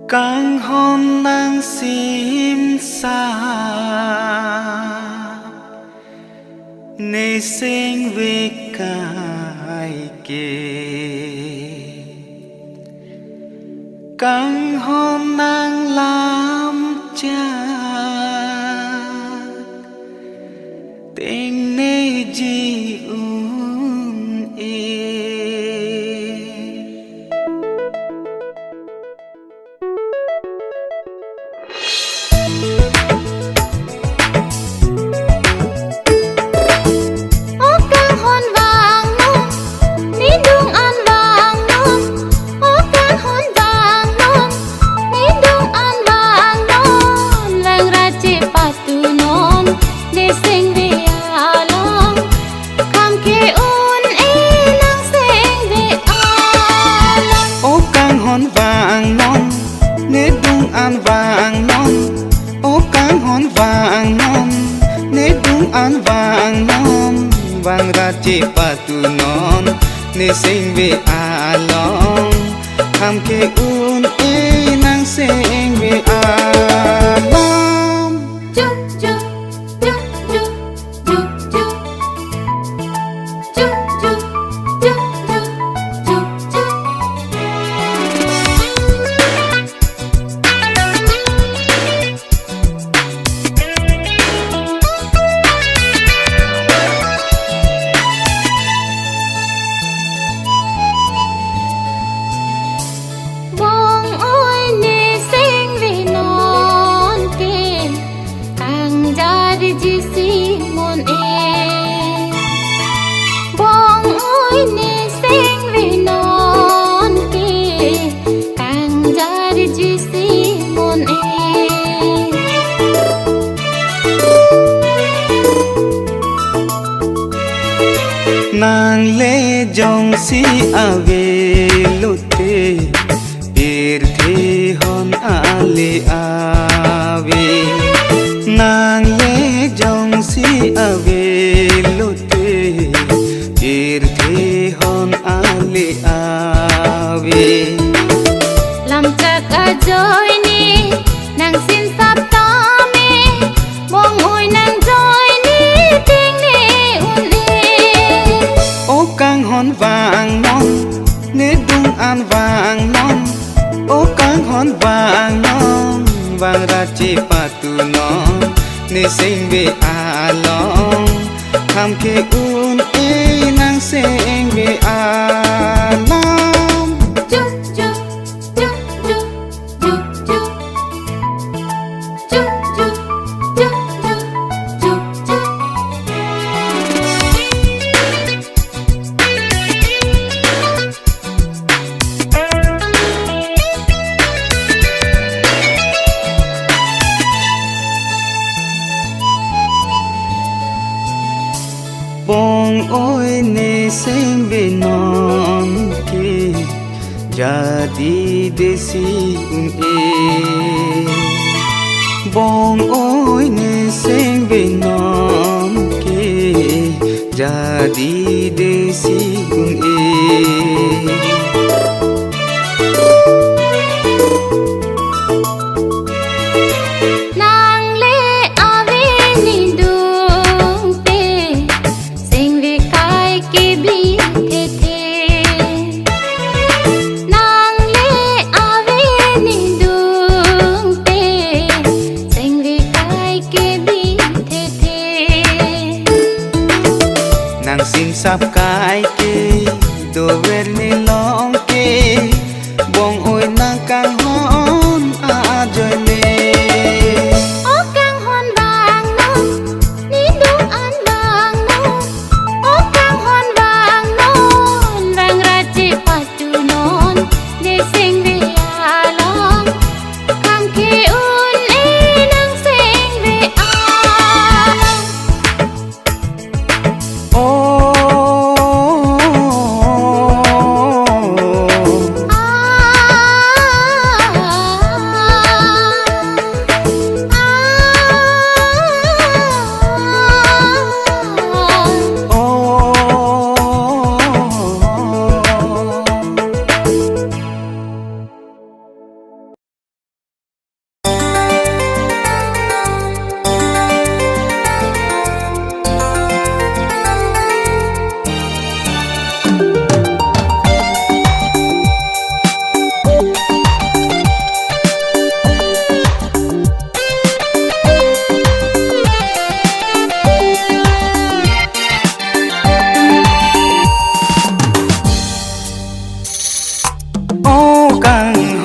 càng hôn nang sim xa nê sinh về cài kề càng hôn nang làm cha tình nê ji vàng non ô cáng hòn vàng non nê đúng an vàng non vàng ra chỉ patu non nê sinh về a long ham ke un e nang sinh về a long chúc chúc chúc chúc chúc chúc chúc chúc chúc chúc chúc nàng lê dòng si ave lute ir the hon ale ave nàng lê dòng si ave lute ir the hon ale ave làm chắc ở rồi ni nàng xin sắp tame bong ôi nàng rồi ni tiếng ni un ô cáng hòn vàng non nê đúng an vàng non ô cáng hòn vàng non vàng ra chỉ patu non nê sinh về a long ham ke un e nang sinh về a long chúc chúc chúc chúc chúc chúc chúc chúc chúc chúc chúc chúc bong ôi nê sinh về non ke jadi desi un e bong ôi nê sinh về non ke jadi desi un e nàng xin sắp cái kê đồ về ni long kê bong ôi nàng càng hon a rồi nè ô cáng hòn vàng non ni đúng an vàng non ô cáng hòn vàng non vàng ra chỉ patu non nê sinh về a long ham ke un e nang sinh về a long ô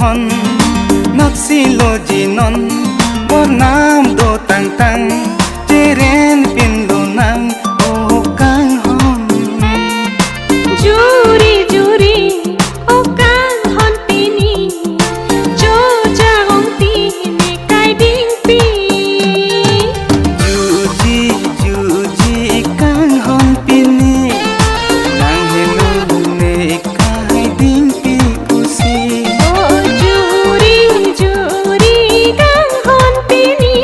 hon nak silo jinon bor nam do tang tang jeren pin lo nang o kang hon juri juri o kang hon pini jo ja hong ti ne kai ding pi juji kang hon pini nang helu ne kai ding pi pusi oh juri juri kang hon pini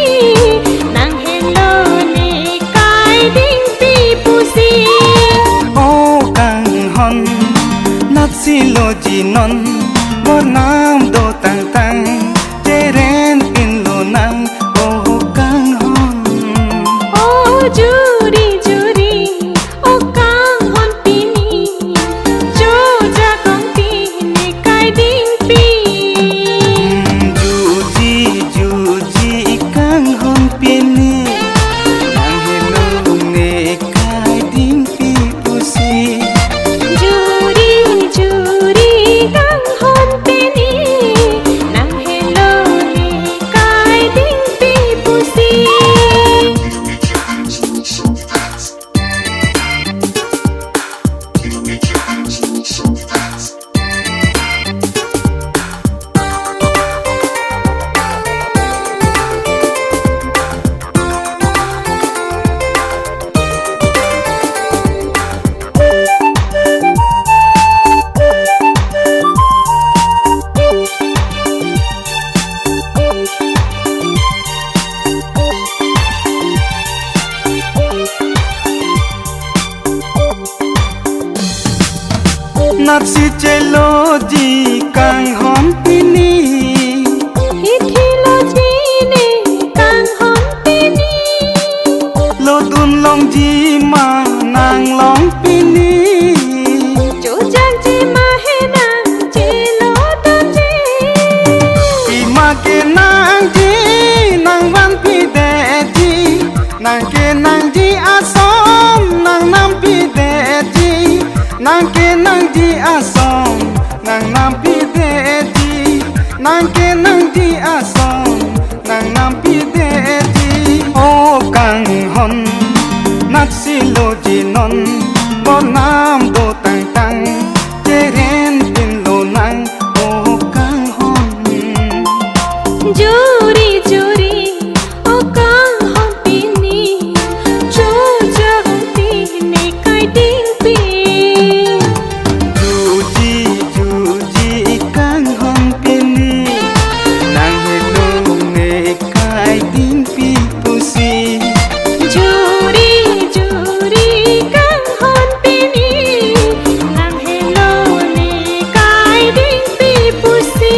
nang hello ne kai ding pi pusi o kang hon nak silo jinon bor nam do tang tang jeren pin lo nang o kang hon oh juri juri o kang hon pini jo ja kong ti ne kai ding pi juji kang hon pini nang helu ne kai ding pi pusi juri juri kang hon pini nang hello ne kai ding pi pusi nak si chelo ji kang hon pini hithilo ji ne kang hon pini lo dun long ji ma nang long pini jo jang ji ma he nang ji lo do ji pi ma ke nang ji nang van pi de ji nang ke nang ji asom nang nam pi de ji nang ke nang ji asom nang nam pi de ji nang ke nang ji asom nang nam pi de ji o kang hon nak silo jinon bor nam do tang tang jeren pin lo nang o kang hon juri juri o kang hon pini jo ja hong ti ne kai ding pi juji kang hon pini nang helu ne kai ding pi pusi juri juri kang hon pini nang hello ne kai ding pi pusi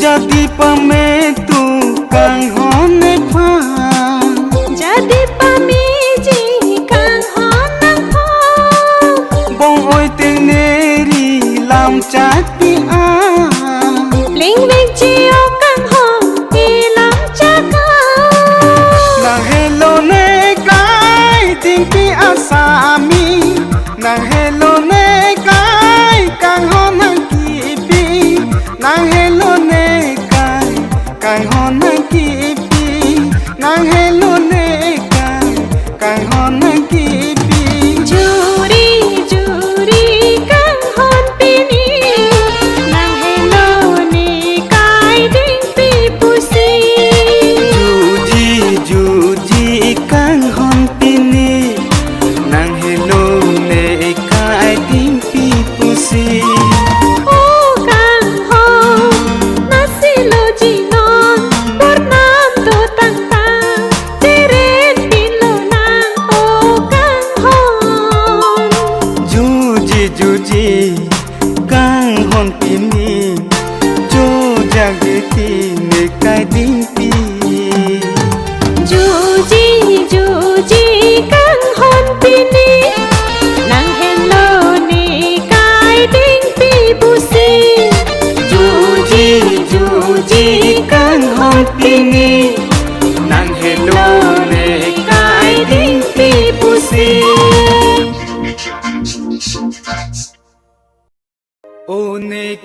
jadi pame tu kang hon pha jadi pami ji kang hon nang pho bong oi teng neri lam chat pi a ling ling chi o kang hon ti lam cha ka na hello ne kai ding pi asami na hello ne kai kang hon nang ki pi na hello ne kai kang hon nang ki pi na hello ne kai kang hon nang ki pi juri juri kang hon pini nang hello ne kai ding pi pusi juji kang hon pini nang hello ne kai di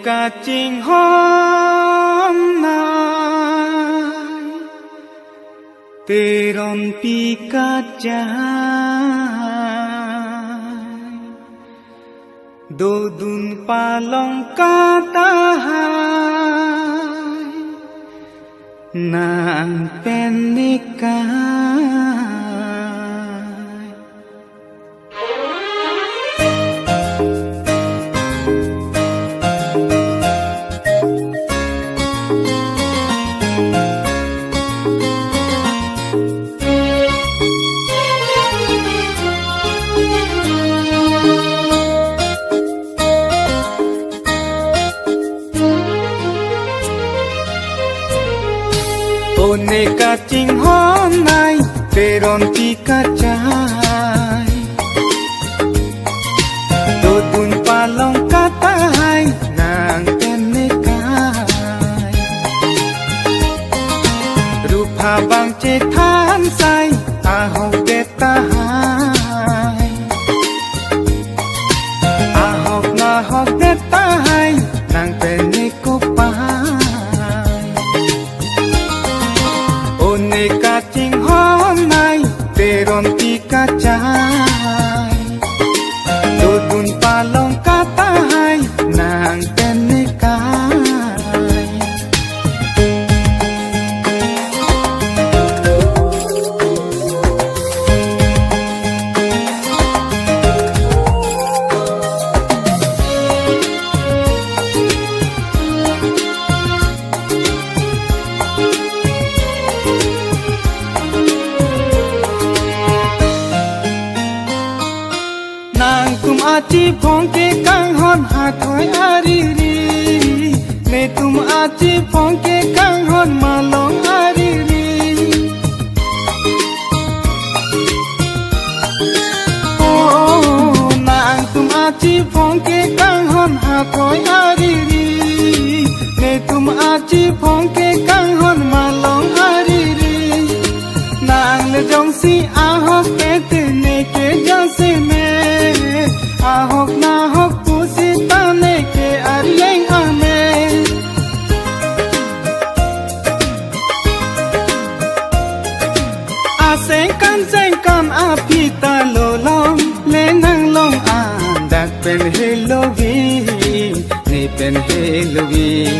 cả chinh hòn nai tê ron pi cả chai do dun palong cả ta hai nàng pen nikah One ka ching hon nai te ron pi ka chai do dun palong ka tai nang ten ne kai rupa bang che than sai a hok de ta hai a hok na hok de ta hai nang ten ne ko pa ka ching hon nai te ron pi ka chai do dun palong ka tai nang ten ne kai achi phong ke kang hon ha thoi ari ri ne tum achi phong ke kang hon ma long ari ri oh nang tum achi phong ke kang hon ha thoi ari ri ne tum achi phong ke kang hon ma long ari ri nang le jong si a ho ke te ne ke jang se me ahok na hok pusi tane ke arieng ame seng kan api ta lo long le nang long an dak pen Halloween ni pen Halloween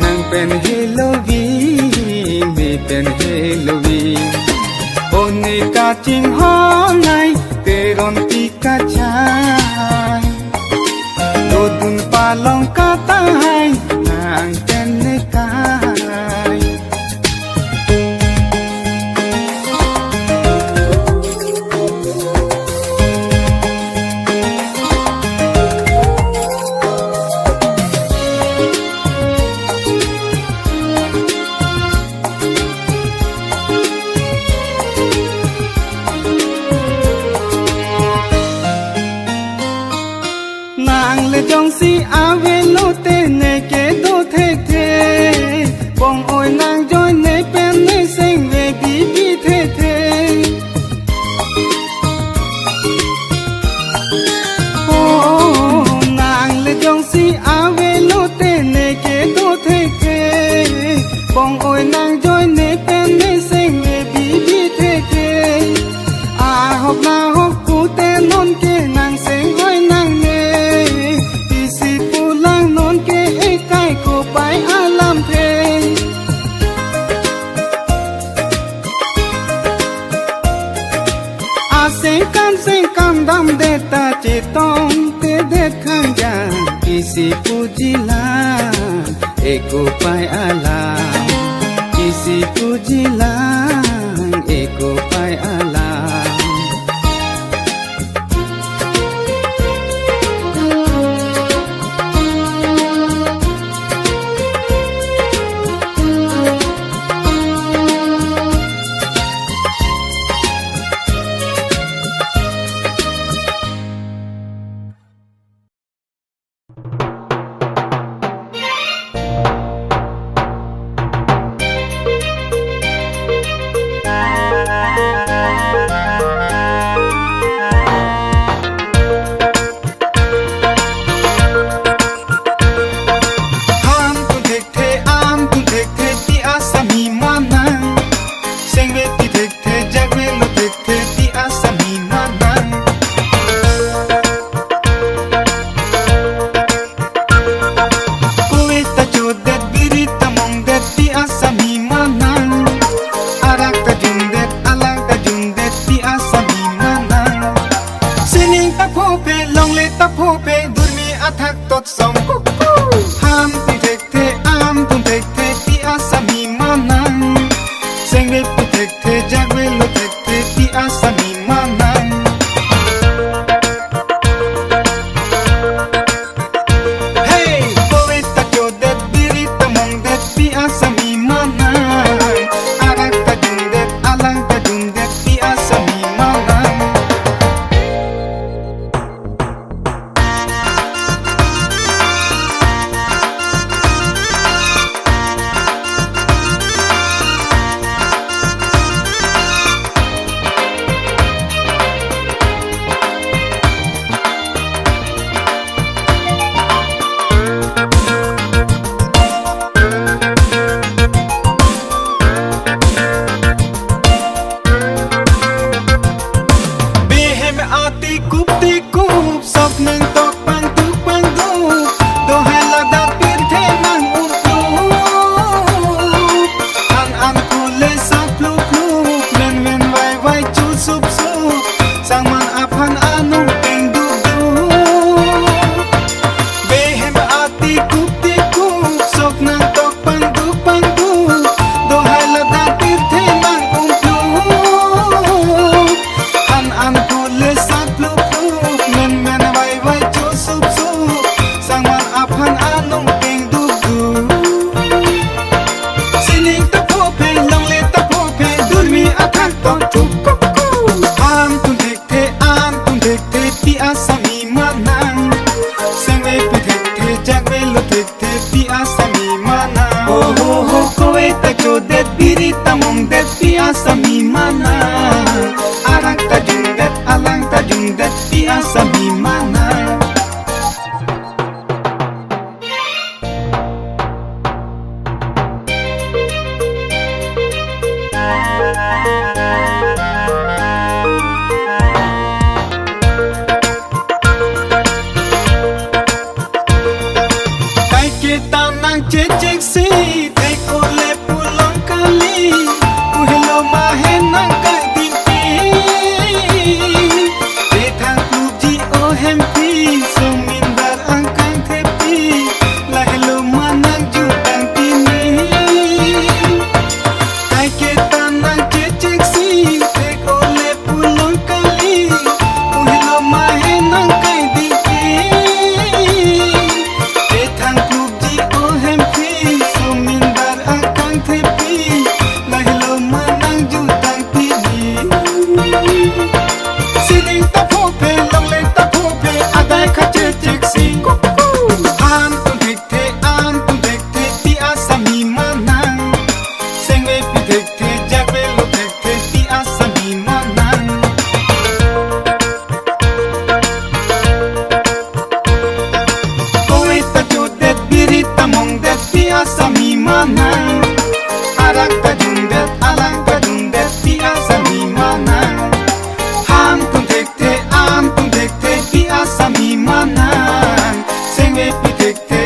nang pen Halloween ni pen Halloween oni ka ching hon nai te ron pi ka chai do dun palong ka tai nang ten ne kai jong si ave lo te ne ke do the the bong oi nang joy ne pen ne sing ve bi bi the the oh nang le jong si ave lo te ne ke do the the bong oi nang joy ne pen ne sing ve bi bi the the a hok na hok ku te non ke nang sing oi nang ne alam the seng kan dam de ta che tong te de khang ja kisi pujila eko pai alam kisi pujila eko pai alam Cecek si tek oleh pulang kali Uhelo mahen nang kai timpi Betang puji oh hempi Sumindar angkang tepi Lahelo manang jutang tini Kai ketan nang cecek si tek oleh pulang kali Uhelo mahen nang kai timpi Betang puji oh hempi Sumindar angkang tepi Lahelo manang jutang tini Sining ta phope long le ta phope adai kha cecek si An tun thek the ti asami manang Sengwe pi thek the jakbe lo thek the ti asami manang Kowe ta jodet biri ta mong det ti asami manang Arak ta jundet alang ta jundet ti asami manang An tun thek the ti asami manang Sengwe pi thek the